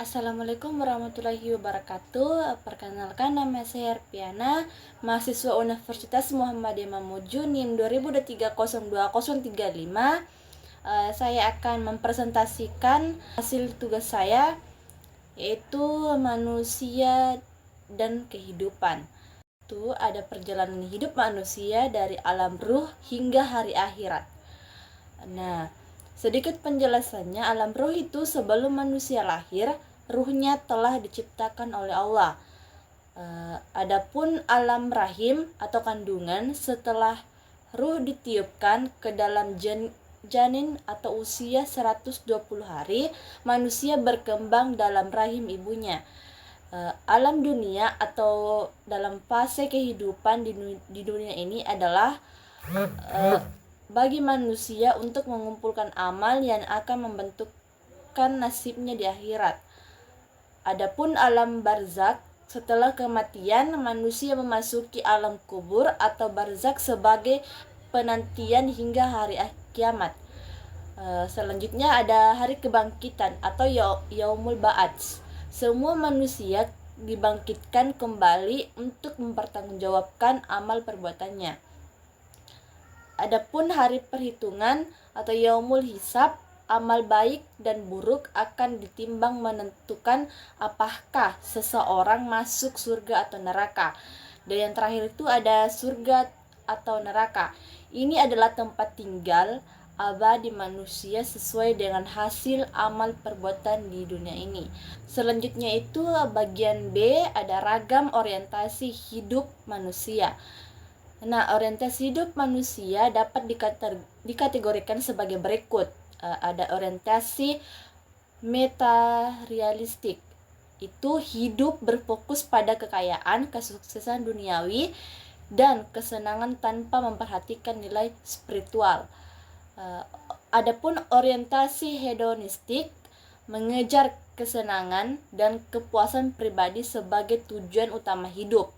Assalamualaikum warahmatullahi wabarakatuh. Perkenalkan, nama saya Herpiana, mahasiswa Universitas Muhammadiyah Mamuju NIM 2023 Saya akan mempresentasikan hasil tugas saya, yaitu manusia dan kehidupan. Itu ada perjalanan hidup manusia dari alam ruh hingga hari akhirat. Nah, sedikit penjelasannya, alam ruh itu sebelum manusia lahir, ruhnya telah diciptakan oleh Allah. Adapun alam rahim atau kandungan, setelah ruh ditiupkan ke dalam janin atau usia 120 hari, manusia berkembang dalam rahim ibunya. Alam dunia atau dalam fase kehidupan di dunia ini adalah bagi manusia untuk mengumpulkan amal yang akan membentukkan nasibnya di akhirat. Adapun alam barzak, setelah kematian manusia memasuki alam kubur atau barzak sebagai penantian hingga hari kiamat. Selanjutnya ada hari kebangkitan atau yaumul ba'ats. Semua manusia dibangkitkan kembali untuk mempertanggungjawabkan amal perbuatannya. Adapun hari perhitungan atau yaumul hisab, amal baik dan buruk akan ditimbang menentukan apakah seseorang masuk surga atau neraka. Dan yang terakhir itu ada surga atau neraka. Ini adalah tempat tinggal abadi manusia sesuai dengan hasil amal perbuatan di dunia ini. Selanjutnya itu bagian B, ada ragam orientasi hidup manusia. Nah, orientasi hidup manusia dapat dikategorikan sebagai berikut. Ada orientasi materialistik, itu hidup berfokus pada kekayaan, kesuksesan duniawi, dan kesenangan tanpa memperhatikan nilai spiritual. Adapun orientasi hedonistik, mengejar kesenangan dan kepuasan pribadi sebagai tujuan utama hidup.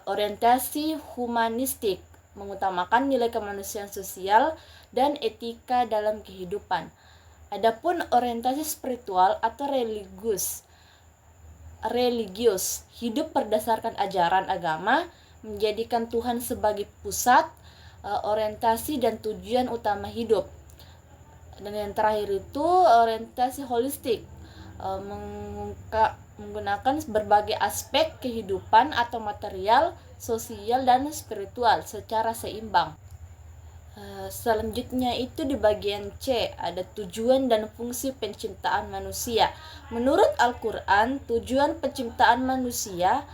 Orientasi humanistik, mengutamakan nilai kemanusiaan sosial dan etika dalam kehidupan. Adapun orientasi spiritual atau religius, hidup berdasarkan ajaran agama, menjadikan Tuhan sebagai pusat, orientasi dan tujuan utama hidup. Dan yang terakhir itu orientasi holistik, menggunakan berbagai aspek kehidupan atau material, sosial, dan spiritual secara seimbang. Selanjutnya itu di bagian C, ada tujuan dan fungsi penciptaan manusia. Menurut Al-Quran, tujuan penciptaan manusia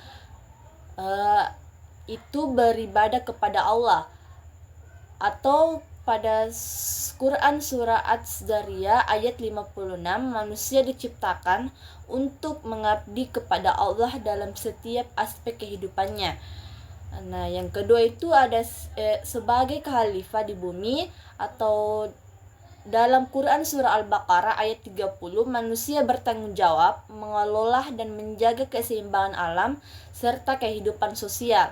itu beribadah kepada Allah. Atau pada Quran surah Az-Zariyah ayat 56, manusia diciptakan untuk mengabdi kepada Allah dalam setiap aspek kehidupannya. Nah, yang kedua itu ada sebagai khalifah di bumi, atau dalam Quran surah Al-Baqarah ayat 30, manusia bertanggung jawab mengelola dan menjaga keseimbangan alam serta kehidupan sosial.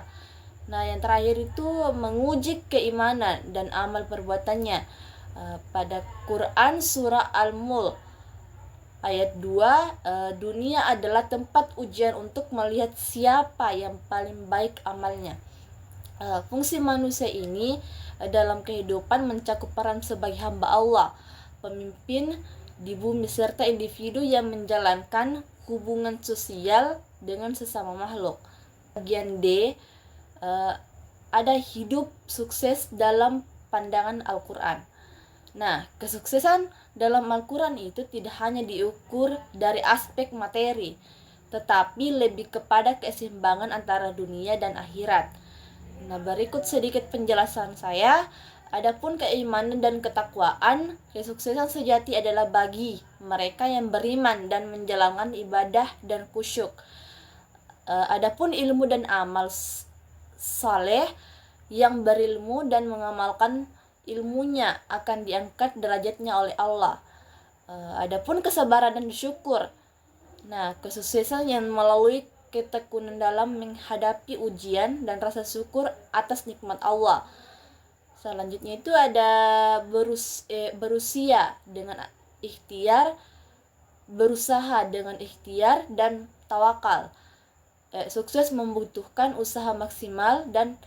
Nah, yang terakhir itu menguji keimanan dan amal perbuatannya. Pada Quran surah Al-Mulk ayat 2, dunia adalah tempat ujian untuk melihat siapa yang paling baik amalnya. Fungsi manusia ini dalam kehidupan mencakup peran sebagai hamba Allah, pemimpin di bumi, serta individu yang menjalankan hubungan sosial dengan sesama makhluk. Bagian D, ada hidup sukses dalam pandangan Al-Quran. Nah, kesuksesan dalam Al-Quran itu tidak hanya diukur dari aspek materi, tetapi lebih kepada keseimbangan antara dunia dan akhirat. Nah, berikut sedikit penjelasan saya. Adapun keimanan dan ketakwaan, kesuksesan sejati adalah bagi mereka yang beriman dan menjalankan ibadah dan khusyuk. Adapun ilmu dan amal saleh, yang berilmu dan mengamalkan ilmunya akan diangkat derajatnya oleh Allah. Adapun kesabaran dan syukur, nah, kesuksesan yang melalui ketekunan dalam menghadapi ujian dan rasa syukur atas nikmat Allah. Selanjutnya itu ada berusia dengan ikhtiar berusaha dengan ikhtiar dan tawakal. Sukses membutuhkan usaha maksimal dan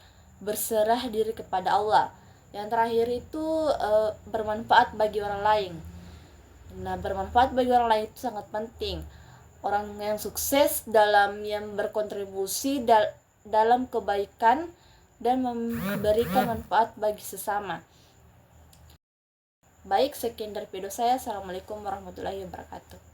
berserah diri kepada Allah. Yang terakhir itu bermanfaat bagi orang lain. Nah, bermanfaat bagi orang lain itu sangat penting. Orang yang sukses dalam yang berkontribusi dalam kebaikan dan memberikan manfaat bagi sesama. Baik, sekian dari video saya. Assalamualaikum warahmatullahi wabarakatuh.